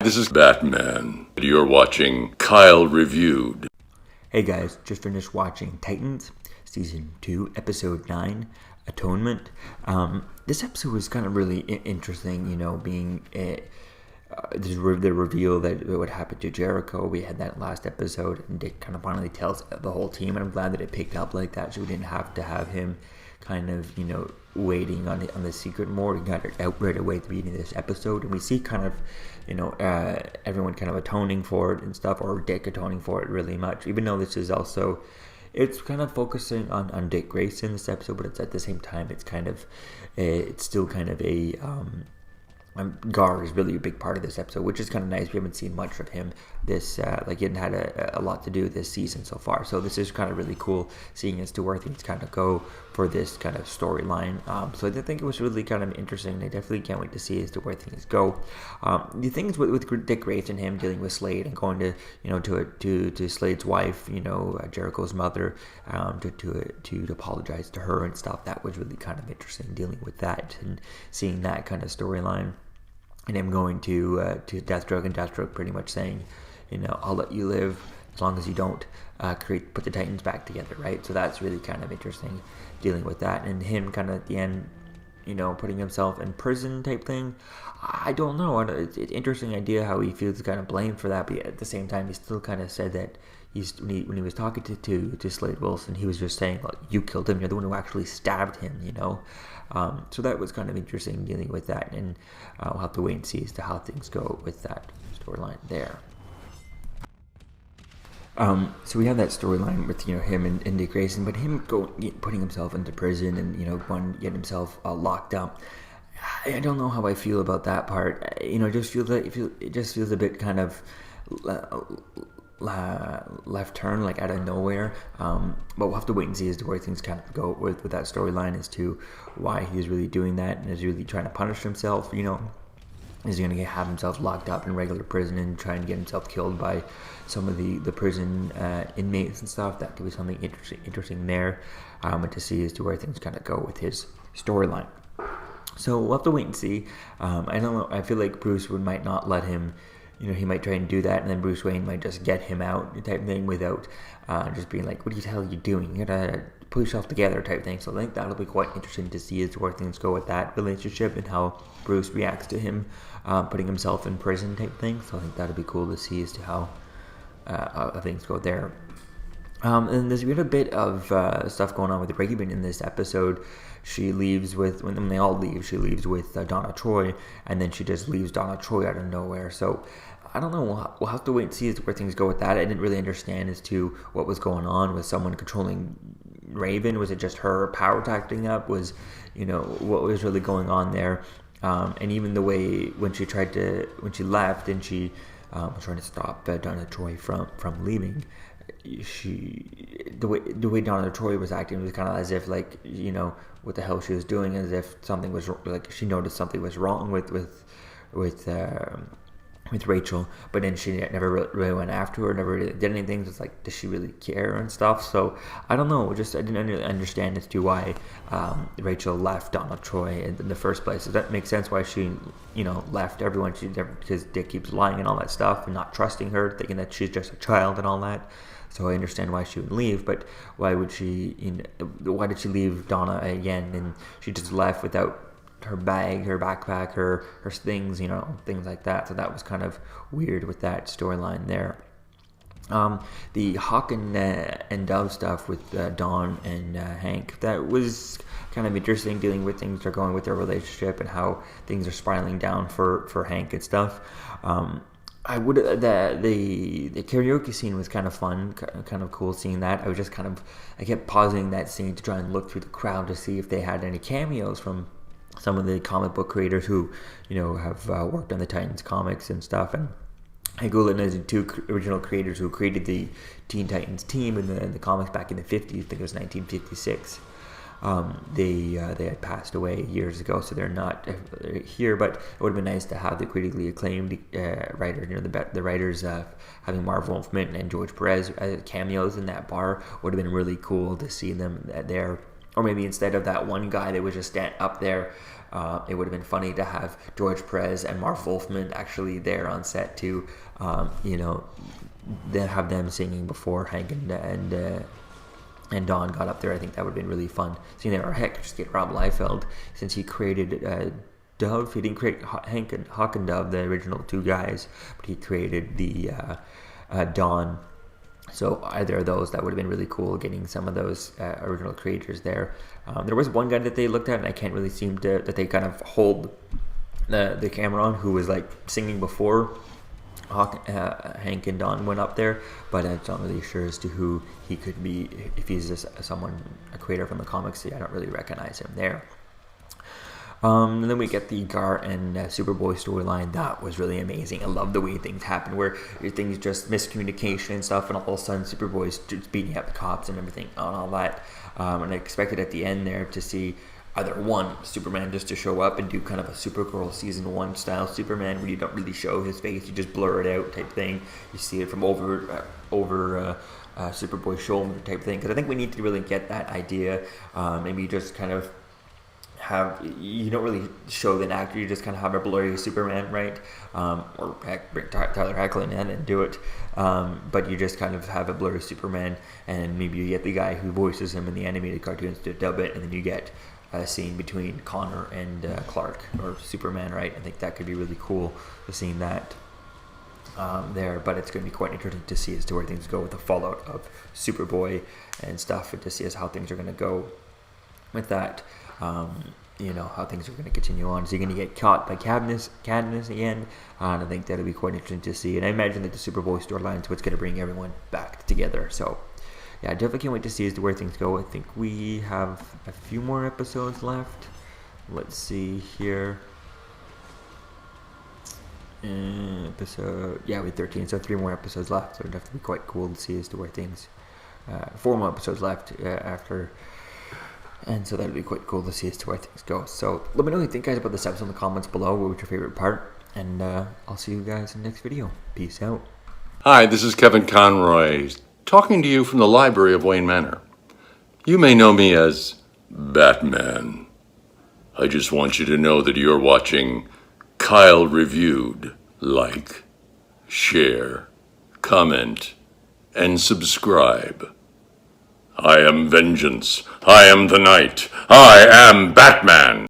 This is Batman. You're watching Kyle Reviewed. Hey guys, just finished watching Titans, Season 2, Episode 9, Atonement. This episode was kind of really interesting, being the reveal that it would happen to Jericho. We had that last episode, and Dick kind of finally tells the whole team, and I'm glad that it picked up like that, so we didn't have to have him kind of, waiting on the secret more. We got it out right away at the beginning of this episode, and we see kind of, everyone kind of atoning for it and stuff, or Dick atoning for it really much, even though this is also, it's kind of focusing on Dick Grayson this episode, but it's at the same time, it's kind of, it's still kind of a, Gar is really a big part of this episode, which is kind of nice. We haven't seen much of him this, he hadn't had a lot to do this season so far. So this is kind of really cool, seeing as to where things kind of go for this kind of storyline. So I think it was really kind of interesting. I definitely can't wait to see as to where things go. The things with Dick Grayson, him dealing with Slade and going to, to Slade's wife, Jericho's mother, to apologize to her and stuff. That was really kind of interesting, dealing with that and seeing that kind of storyline. And him going to Deathstroke, and Deathstroke pretty much saying, I'll let you live as long as you don't put the Titans back together, right? So that's really kind of interesting, dealing with that. And him kind of at the end, putting himself in prison type thing. I don't know. It's an interesting idea how he feels kind of blamed for that, but at the same time, he still kind of said that when he was talking to Slade Wilson, he was just saying, "Look, you killed him. You're the one who actually stabbed him." So that was kind of interesting, dealing with that, and we'll have to wait and see as to how things go with that storyline there. So we have that storyline with him and Dick Grayson, but him putting himself into prison and getting himself locked up. I don't know how I feel about that part. It just feels a bit kind of left turn, like out of nowhere. But we'll have to wait and see as to where things kind of go with that storyline, as to why he's really doing that and is really trying to punish himself. Is he going to have himself locked up in regular prison and trying to get himself killed by some of the prison inmates and stuff? That could be something interesting there. But to see as to where things kind of go with his storyline. So we'll have to wait and see. I don't know. I feel like Bruce might not let him. He might try and do that, and then Bruce Wayne might just get him out type thing without just being like, "What the hell are you doing? You gotta pull yourself together," type thing. So I think that'll be quite interesting to see as to where things go with that relationship and how Bruce reacts to him putting himself in prison type thing. So I think that'll be cool to see as to how things go there. And there's been a bit of stuff going on with Raven in this episode. She leaves when they all leave, she leaves with Donna Troy, and then she just leaves Donna Troy out of nowhere. So I don't know, we'll have to wait and see as to where things go with that. I didn't really understand as to what was going on with someone controlling Raven. Was it just her power acting up? Was, what was really going on there? And even the way when she left and she was trying to stop Donna Troy from leaving, the way Donna Troy was acting was kind of as if, like, what the hell she was doing, as if something was, like, she noticed something was wrong with Rachel, but then she never really went after her, never really did anything. So it's like, does she really care and stuff? So I don't know. I didn't really understand as to why Rachel left Donna Troy in the first place. Does that make sense? Why she left everyone? Because Dick keeps lying and all that stuff, and not trusting her, thinking that she's just a child and all that. So I understand why she would leave, but why would she? Why did she leave Donna again? And she just left without her bag, her backpack, her things, things like that. So that was kind of weird with that storyline there. The Hawk and Dove stuff with Dawn and Hank, that was kind of interesting, dealing with things that are going with their relationship and how things are spiraling down for Hank and stuff. I would the karaoke scene was kind of fun, kind of cool seeing that. I kept pausing that scene to try and look through the crowd to see if they had any cameos from some of the comic book creators who, have worked on the Titans comics and stuff. And Hank Goulden is the two original creators who created the Teen Titans team in the comics back in the 50s. I think it was 1956. They had passed away years ago, so they're not here. But it would have been nice to have the critically acclaimed writers, the writers having Marv Wolfman and George Perez as cameos in that bar. Would have been really cool to see them there. Or maybe instead of that one guy that was just up there It would have been funny to have George Perez and Marv Wolfman actually there on set too. Then have them singing before Hank and Don got up there. I think that would have been really fun. Seeing there, or heck, just get Rob Liefeld, since he created Dove. He didn't create Hawk and Dove, the original two guys, but he created the Don. So either of those, that would have been really cool, getting some of those original creators there. There was one guy that they looked at, and I can't really seem to, that they kind of hold the camera on, who was like singing before Hank and Don went up there, but I'm not really sure as to who he could be, if he's just a creator from the comics. I don't really recognize him there. And then we get the Gar and Superboy storyline. That was really amazing. I love the way things happen, where things just miscommunication and stuff, and all of a sudden Superboy's just beating up the cops and everything and all that. And I expected at the end there to see either one, Superman just to show up and do kind of a Supergirl season 1 style Superman, where you don't really show his face, you just blur it out type thing. You see it from over Superboy's shoulder type thing. Because I think we need to really get that idea. Maybe just kind of you don't really show the actor, you just kind of have a blurry Superman, right? Or heck, bring Tyler Hoechlin in and do it. But you just kind of have a blurry Superman, and maybe you get the guy who voices him in the animated cartoons to dub it, and then you get a scene between Connor and Clark, or Superman, right? I think that could be really cool, to seeing that there. But it's going to be quite interesting to see as to where things go with the fallout of Superboy and stuff, and to see as how things are going to go with that. How things are going to continue on. Is he going to get caught by Cadmus again? And I think that'll be quite interesting to see. And I imagine that the Superboy storyline is what's going to bring everyone back together. So, yeah, I definitely can't wait to see as to where things go. I think we have a few more episodes left. Let's see here. We have 13, so 3 more episodes left. So it'll definitely be quite cool to see as to where things. 4 more episodes left after. And so that'd be quite cool to see as to where things go. So let me know what you think, guys, about this episode in the comments below. What was your favorite part? And I'll see you guys in the next video. Peace out. Hi, this is Kevin Conroy, talking to you from the library of Wayne Manor. You may know me as Batman. I just want you to know that you're watching Kyle Reviewed. Like, share, comment, and subscribe. I am vengeance. I am the night. I am Batman.